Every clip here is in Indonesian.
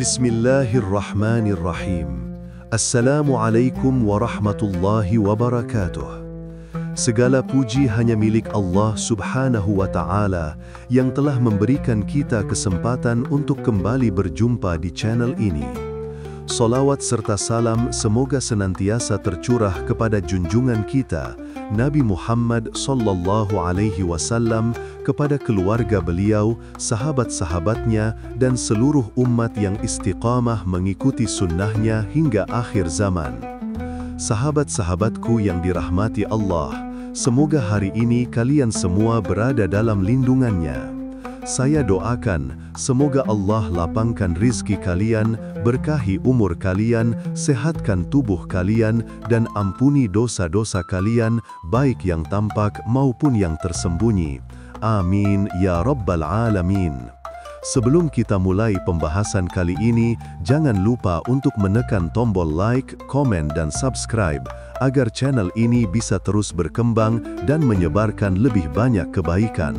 Bismillahirrahmanirrahim. Assalamualaikum warahmatullahi wabarakatuh. Segala puji hanya milik Allah Subhanahu wa Ta'ala yang telah memberikan kita kesempatan untuk kembali berjumpa di channel ini. Salawat serta salam semoga senantiasa tercurah kepada junjungan kita Nabi Muhammad sallallahu alaihi wasallam, kepada keluarga beliau, sahabat-sahabatnya, dan seluruh umat yang istiqamah mengikuti sunnahnya hingga akhir zaman. Sahabat-sahabatku yang dirahmati Allah, semoga hari ini kalian semua berada dalam lindungannya. Saya doakan, semoga Allah lapangkan rizki kalian, berkahi umur kalian, sehatkan tubuh kalian, dan ampuni dosa-dosa kalian, baik yang tampak maupun yang tersembunyi. Amin ya Rabbal Alamin. Sebelum kita mulai pembahasan kali ini, jangan lupa untuk menekan tombol like, komen, dan subscribe, agar channel ini bisa terus berkembang dan menyebarkan lebih banyak kebaikan.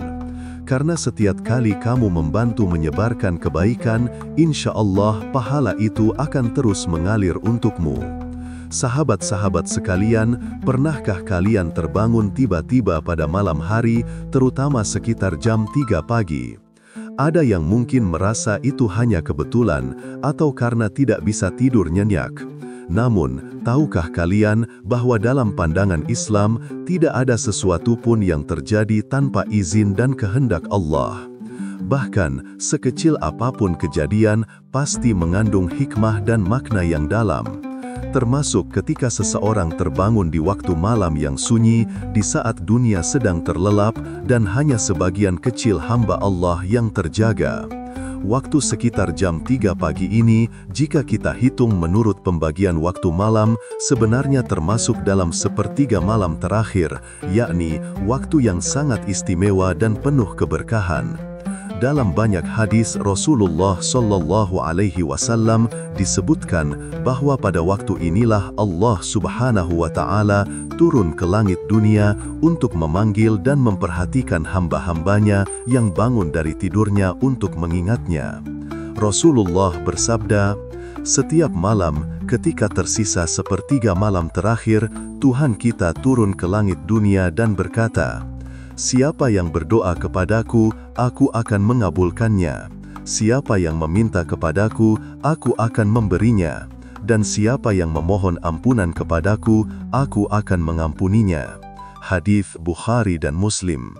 Karena setiap kali kamu membantu menyebarkan kebaikan, insya Allah pahala itu akan terus mengalir untukmu. Sahabat-sahabat sekalian, pernahkah kalian terbangun tiba-tiba pada malam hari, terutama sekitar jam 3 pagi? Ada yang mungkin merasa itu hanya kebetulan, atau karena tidak bisa tidur nyenyak. Namun, tahukah kalian bahwa dalam pandangan Islam, tidak ada sesuatu pun yang terjadi tanpa izin dan kehendak Allah. Bahkan, sekecil apapun kejadian, pasti mengandung hikmah dan makna yang dalam. Termasuk ketika seseorang terbangun di waktu malam yang sunyi, di saat dunia sedang terlelap, dan hanya sebagian kecil hamba Allah yang terjaga. Waktu sekitar jam 3 pagi ini, jika kita hitung menurut pembagian waktu malam, sebenarnya termasuk dalam sepertiga malam terakhir, yakni waktu yang sangat istimewa dan penuh keberkahan. Dalam banyak hadis Rasulullah sallallahu alaihi wasallam disebutkan bahwa pada waktu inilah Allah Subhanahu wa Ta'ala turun ke langit dunia untuk memanggil dan memperhatikan hamba-hambanya yang bangun dari tidurnya untuk mengingatnya. Rasulullah bersabda, "Setiap malam ketika tersisa sepertiga malam terakhir, Tuhan kita turun ke langit dunia dan berkata, 'Siapa yang berdoa kepadaku, aku akan mengabulkannya. Siapa yang meminta kepadaku, aku akan memberinya. Dan siapa yang memohon ampunan kepadaku, aku akan mengampuninya.'" Hadis Bukhari dan Muslim.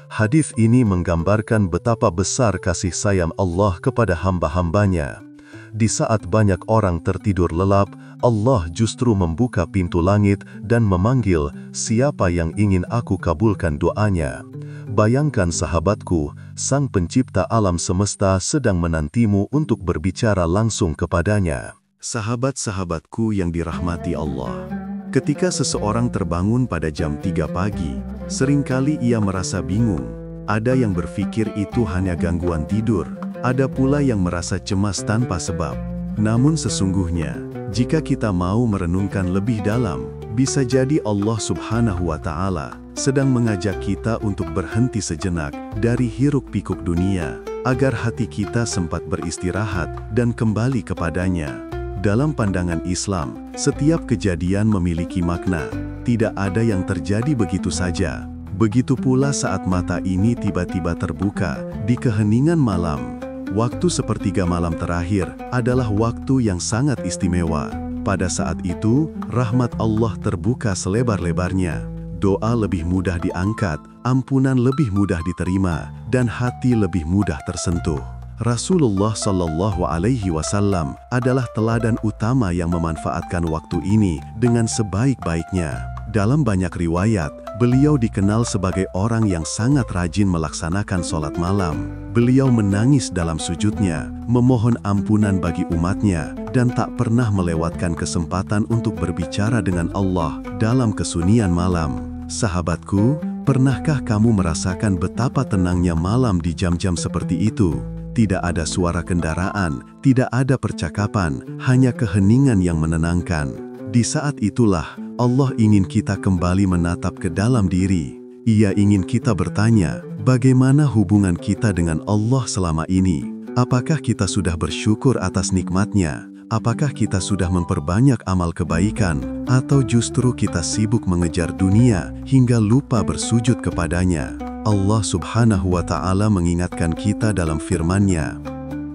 Hadis ini menggambarkan betapa besar kasih sayang Allah kepada hamba-hambanya. Di saat banyak orang tertidur lelap, Allah justru membuka pintu langit dan memanggil, "Siapa yang ingin aku kabulkan doanya?" Bayangkan sahabatku, Sang Pencipta alam semesta sedang menantimu untuk berbicara langsung kepadanya. Sahabat-sahabatku yang dirahmati Allah, ketika seseorang terbangun pada jam 3 pagi, seringkali ia merasa bingung. Ada yang berpikir itu hanya gangguan tidur, ada pula yang merasa cemas tanpa sebab. Namun sesungguhnya, jika kita mau merenungkan lebih dalam, bisa jadi Allah Subhanahu wa Ta'ala sedang mengajak kita untuk berhenti sejenak dari hiruk-pikuk dunia, agar hati kita sempat beristirahat dan kembali kepadanya. Dalam pandangan Islam, setiap kejadian memiliki makna. Tidak ada yang terjadi begitu saja. Begitu pula saat mata ini tiba-tiba terbuka di keheningan malam. Waktu sepertiga malam terakhir adalah waktu yang sangat istimewa. Pada saat itu, rahmat Allah terbuka selebar-lebarnya. Doa lebih mudah diangkat, ampunan lebih mudah diterima, dan hati lebih mudah tersentuh. Rasulullah sallallahu alaihi wasallam adalah teladan utama yang memanfaatkan waktu ini dengan sebaik-baiknya. Dalam banyak riwayat, beliau dikenal sebagai orang yang sangat rajin melaksanakan sholat malam. Beliau menangis dalam sujudnya, memohon ampunan bagi umatnya, dan tak pernah melewatkan kesempatan untuk berbicara dengan Allah dalam kesunyian malam. Sahabatku, pernahkah kamu merasakan betapa tenangnya malam di jam-jam seperti itu? Tidak ada suara kendaraan, tidak ada percakapan, hanya keheningan yang menenangkan. Di saat itulah, Allah ingin kita kembali menatap ke dalam diri. Ia ingin kita bertanya, bagaimana hubungan kita dengan Allah selama ini? Apakah kita sudah bersyukur atas nikmatnya? Apakah kita sudah memperbanyak amal kebaikan? Atau justru kita sibuk mengejar dunia hingga lupa bersujud kepadanya? Allah Subhanahu wa Ta'ala mengingatkan kita dalam firman-Nya,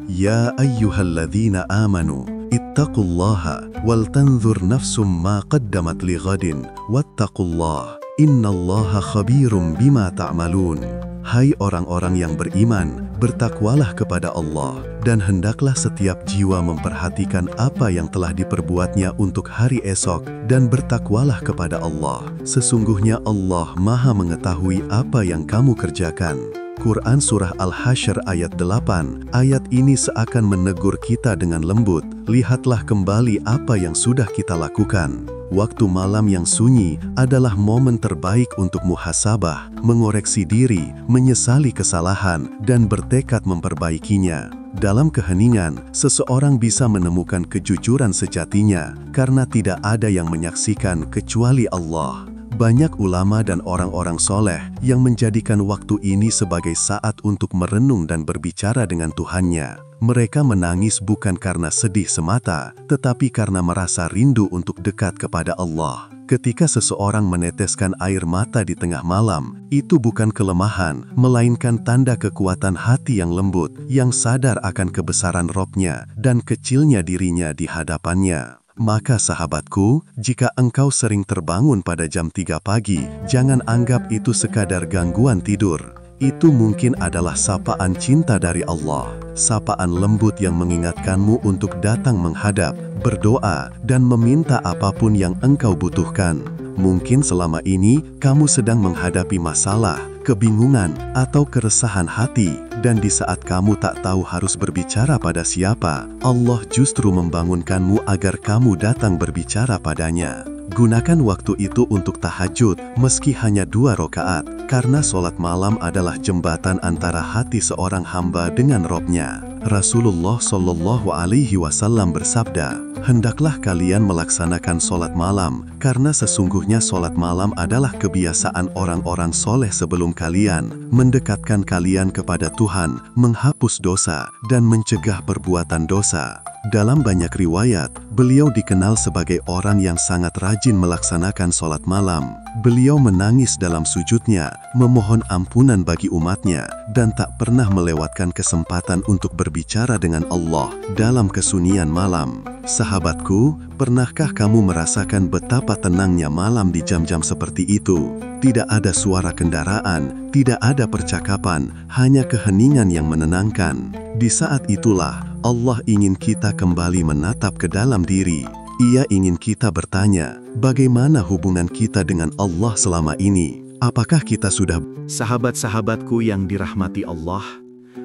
Ya ayyuhalladzina amanu, ittaqullaha wal tanzur nafsum ma qaddamat lighadin, wattaqullah, innallaha khabirum bima ta'malun. Hai orang-orang yang beriman, bertakwalah kepada Allah, dan hendaklah setiap jiwa memperhatikan apa yang telah diperbuatnya untuk hari esok, dan bertakwalah kepada Allah. Sesungguhnya Allah Maha mengetahui apa yang kamu kerjakan. Quran Surah Al-Hasyr ayat 8. Ayat ini seakan menegur kita dengan lembut. Lihatlah kembali apa yang sudah kita lakukan. Waktu malam yang sunyi adalah momen terbaik untuk muhasabah, mengoreksi diri, menyesali kesalahan, dan bertekad memperbaikinya. Dalam keheningan, seseorang bisa menemukan kejujuran sejatinya, karena tidak ada yang menyaksikan kecuali Allah. Banyak ulama dan orang-orang soleh yang menjadikan waktu ini sebagai saat untuk merenung dan berbicara dengan Tuhannya. Mereka menangis bukan karena sedih semata, tetapi karena merasa rindu untuk dekat kepada Allah. Ketika seseorang meneteskan air mata di tengah malam, itu bukan kelemahan, melainkan tanda kekuatan hati yang lembut, yang sadar akan kebesaran Robnya dan kecilnya dirinya di hadapannya. Maka sahabatku, jika engkau sering terbangun pada jam 3 pagi, jangan anggap itu sekadar gangguan tidur. Itu mungkin adalah sapaan cinta dari Allah, sapaan lembut yang mengingatkanmu untuk datang menghadap, berdoa, dan meminta apapun yang engkau butuhkan. Mungkin selama ini kamu sedang menghadapi masalah, kebingungan, atau keresahan hati, dan di saat kamu tak tahu harus berbicara pada siapa, Allah justru membangunkanmu agar kamu datang berbicara padanya. Gunakan waktu itu untuk tahajud, meski hanya 2 rakaat, karena sholat malam adalah jembatan antara hati seorang hamba dengan Robnya. Rasulullah Shallallahu Alaihi Wasallam bersabda, hendaklah kalian melaksanakan sholat malam, karena sesungguhnya sholat malam adalah kebiasaan orang-orang soleh sebelum kalian, mendekatkan kalian kepada Tuhan, menghapus dosa, dan mencegah perbuatan dosa. Dalam banyak riwayat, beliau dikenal sebagai orang yang sangat rajin melaksanakan sholat malam. Beliau menangis dalam sujudnya, memohon ampunan bagi umatnya, dan tak pernah melewatkan kesempatan untuk berbicara dengan Allah dalam kesunyian malam. Sahabatku, pernahkah kamu merasakan betapa tenangnya malam di jam-jam seperti itu? Tidak ada suara kendaraan, tidak ada percakapan, hanya keheningan yang menenangkan. Di saat itulah, Allah ingin kita kembali menatap ke dalam diri. Ia ingin kita bertanya, bagaimana hubungan kita dengan Allah selama ini? Apakah kita sudah... Sahabat-sahabatku yang dirahmati Allah,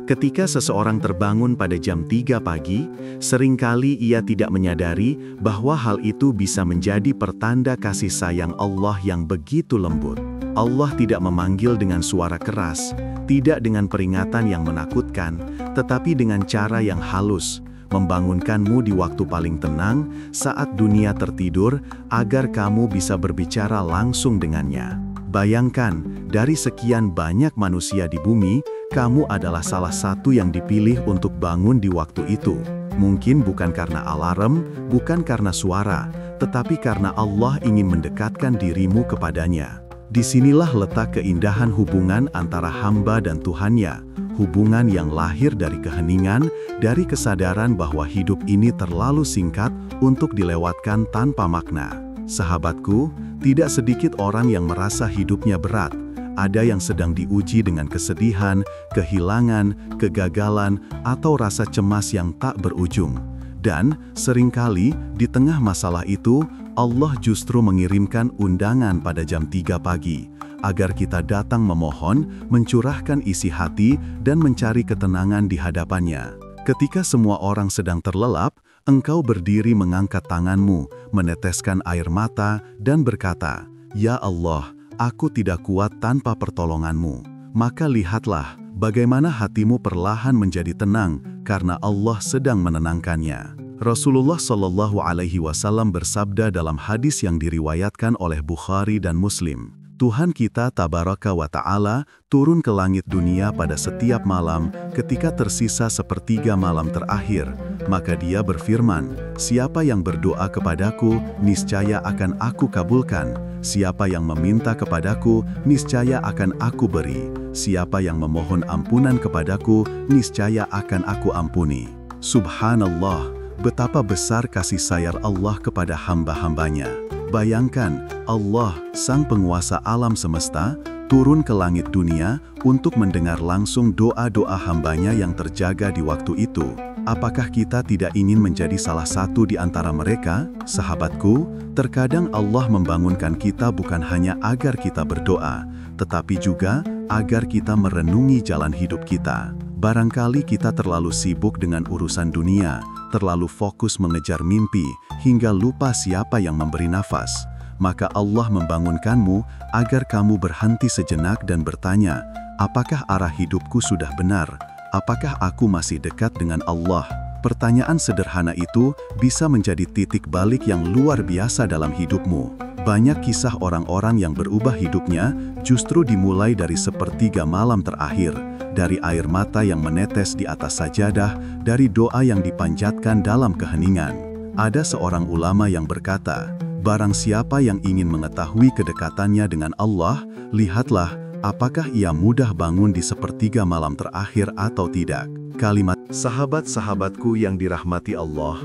ketika seseorang terbangun pada jam 3 pagi, seringkali ia tidak menyadari bahwa hal itu bisa menjadi pertanda kasih sayang Allah yang begitu lembut. Allah tidak memanggil dengan suara keras, tidak dengan peringatan yang menakutkan, tetapi dengan cara yang halus, membangunkanmu di waktu paling tenang saat dunia tertidur agar kamu bisa berbicara langsung dengannya. Bayangkan, dari sekian banyak manusia di bumi, kamu adalah salah satu yang dipilih untuk bangun di waktu itu. Mungkin bukan karena alarm, bukan karena suara, tetapi karena Allah ingin mendekatkan dirimu kepadanya. Disinilah letak keindahan hubungan antara hamba dan Tuhannya, hubungan yang lahir dari keheningan, dari kesadaran bahwa hidup ini terlalu singkat untuk dilewatkan tanpa makna. Sahabatku, tidak sedikit orang yang merasa hidupnya berat. Ada yang sedang diuji dengan kesedihan, kehilangan, kegagalan, atau rasa cemas yang tak berujung. Dan seringkali di tengah masalah itu, Allah justru mengirimkan undangan pada jam 3 pagi, agar kita datang memohon, mencurahkan isi hati, dan mencari ketenangan di hadapannya. Ketika semua orang sedang terlelap, engkau berdiri mengangkat tanganmu, meneteskan air mata, dan berkata, Ya Allah, aku tidak kuat tanpa pertolonganmu. Maka lihatlah, bagaimana hatimu perlahan menjadi tenang, karena Allah sedang menenangkannya. Rasulullah Shallallahu Alaihi Wasallam bersabda dalam hadis yang diriwayatkan oleh Bukhari dan Muslim, Tuhan kita Tabaraka wa Ta'ala turun ke langit dunia pada setiap malam ketika tersisa sepertiga malam terakhir. Maka Dia berfirman, "Siapa yang berdoa kepadaku, niscaya akan aku kabulkan. Siapa yang meminta kepadaku, niscaya akan aku beri. Siapa yang memohon ampunan kepadaku, niscaya akan aku ampuni." Subhanallah, betapa besar kasih sayang Allah kepada hamba-hambanya. Bayangkan, Allah, Sang Penguasa alam semesta, turun ke langit dunia untuk mendengar langsung doa-doa hambanya yang terjaga di waktu itu. Apakah kita tidak ingin menjadi salah satu di antara mereka? Sahabatku, terkadang Allah membangunkan kita bukan hanya agar kita berdoa, tetapi juga agar kita merenungi jalan hidup kita. Barangkali kita terlalu sibuk dengan urusan dunia, terlalu fokus mengejar mimpi, hingga lupa siapa yang memberi nafas. Maka Allah membangunkanmu agar kamu berhenti sejenak dan bertanya, apakah arah hidupku sudah benar? Apakah aku masih dekat dengan Allah? Pertanyaan sederhana itu bisa menjadi titik balik yang luar biasa dalam hidupmu. Banyak kisah orang-orang yang berubah hidupnya justru dimulai dari sepertiga malam terakhir, dari air mata yang menetes di atas sajadah, dari doa yang dipanjatkan dalam keheningan. Ada seorang ulama yang berkata, barang siapa yang ingin mengetahui kedekatannya dengan Allah, lihatlah apakah ia mudah bangun di sepertiga malam terakhir atau tidak. Kalimat Sahabat-sahabatku yang dirahmati Allah,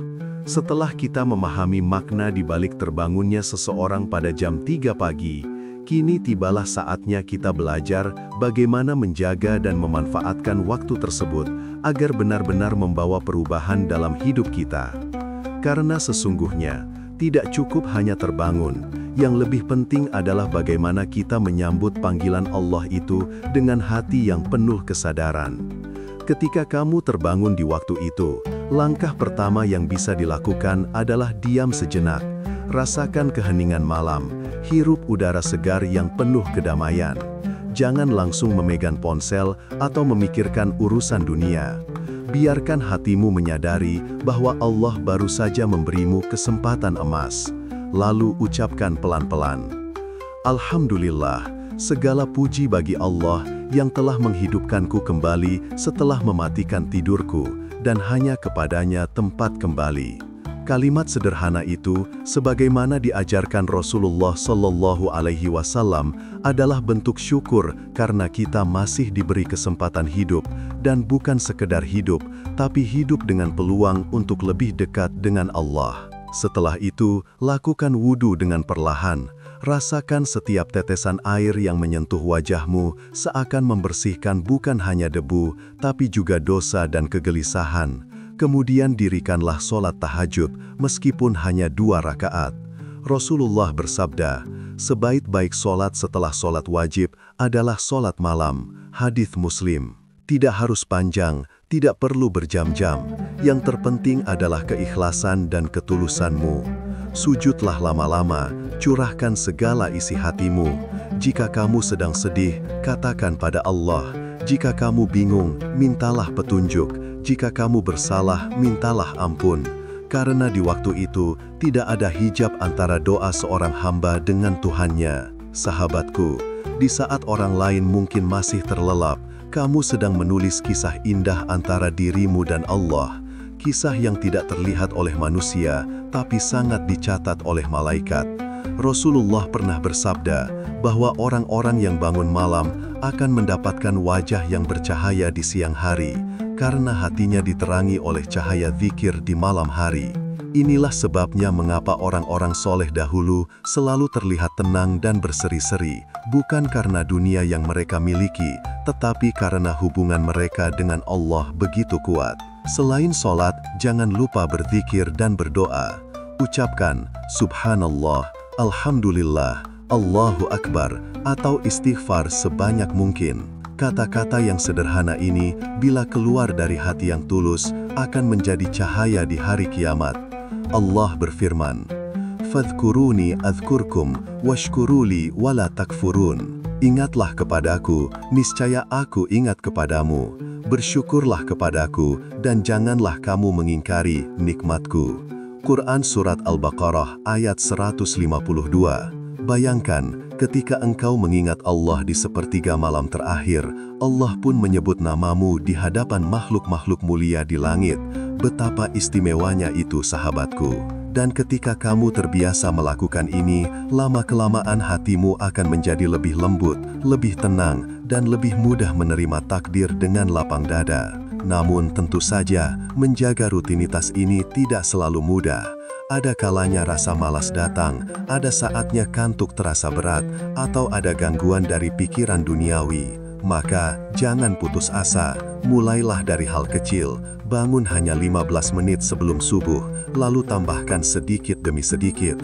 setelah kita memahami makna di balik terbangunnya seseorang pada jam 3 pagi, kini tibalah saatnya kita belajar bagaimana menjaga dan memanfaatkan waktu tersebut agar benar-benar membawa perubahan dalam hidup kita. Karena sesungguhnya, tidak cukup hanya terbangun, yang lebih penting adalah bagaimana kita menyambut panggilan Allah itu dengan hati yang penuh kesadaran. Ketika kamu terbangun di waktu itu, langkah pertama yang bisa dilakukan adalah diam sejenak, rasakan keheningan malam, hirup udara segar yang penuh kedamaian. Jangan langsung memegang ponsel atau memikirkan urusan dunia. Biarkan hatimu menyadari bahwa Allah baru saja memberimu kesempatan emas. Lalu ucapkan pelan-pelan, Alhamdulillah, segala puji bagi Allah yang telah menghidupkanku kembali setelah mematikan tidurku, dan hanya kepadanya tempat kembali. Kalimat sederhana itu, sebagaimana diajarkan Rasulullah Shallallahu Alaihi Wasallam, adalah bentuk syukur karena kita masih diberi kesempatan hidup, dan bukan sekedar hidup, tapi hidup dengan peluang untuk lebih dekat dengan Allah. Setelah itu, lakukan wudhu dengan perlahan. Rasakan setiap tetesan air yang menyentuh wajahmu seakan membersihkan bukan hanya debu, tapi juga dosa dan kegelisahan. Kemudian dirikanlah sholat tahajud meskipun hanya 2 rakaat. Rasulullah bersabda, sebaik-baik sholat setelah sholat wajib adalah sholat malam. Hadits Muslim. Tidak harus panjang, tidak perlu berjam-jam. Yang terpenting adalah keikhlasan dan ketulusanmu. Sujudlah lama-lama, curahkan segala isi hatimu. Jika kamu sedang sedih, katakan pada Allah. Jika kamu bingung, mintalah petunjuk. Jika kamu bersalah, mintalah ampun. Karena di waktu itu, tidak ada hijab antara doa seorang hamba dengan Tuhannya. Sahabatku, di saat orang lain mungkin masih terlelap, kamu sedang menulis kisah indah antara dirimu dan Allah. Kisah yang tidak terlihat oleh manusia, tapi sangat dicatat oleh malaikat. Rasulullah pernah bersabda bahwa orang-orang yang bangun malam akan mendapatkan wajah yang bercahaya di siang hari, karena hatinya diterangi oleh cahaya zikir di malam hari. Inilah sebabnya mengapa orang-orang soleh dahulu selalu terlihat tenang dan berseri-seri, bukan karena dunia yang mereka miliki, tetapi karena hubungan mereka dengan Allah begitu kuat. Selain sholat, jangan lupa berzikir dan berdoa. Ucapkan, Subhanallah, Alhamdulillah, Allahu Akbar, atau istighfar sebanyak mungkin. Kata-kata yang sederhana ini, bila keluar dari hati yang tulus, akan menjadi cahaya di hari kiamat. Allah berfirman, Fadhkuruni adhkurkum, washkuruli wala takfurun. Ingatlah kepadaku, niscaya aku ingat kepadamu. Bersyukurlah kepadaku, dan janganlah kamu mengingkari nikmatku. Quran Surat Al-Baqarah ayat 152. Bayangkan, Ketika engkau mengingat Allah di sepertiga malam terakhir, Allah pun menyebut namamu di hadapan makhluk-makhluk mulia di langit. Betapa istimewanya itu, sahabatku. Dan ketika kamu terbiasa melakukan ini, lama-kelamaan hatimu akan menjadi lebih lembut, lebih tenang, dan lebih mudah menerima takdir dengan lapang dada. Namun tentu saja, menjaga rutinitas ini tidak selalu mudah. Ada kalanya rasa malas datang, ada saatnya kantuk terasa berat, atau ada gangguan dari pikiran duniawi. Maka, jangan putus asa, mulailah dari hal kecil, bangun hanya 15 menit sebelum subuh, lalu tambahkan sedikit demi sedikit.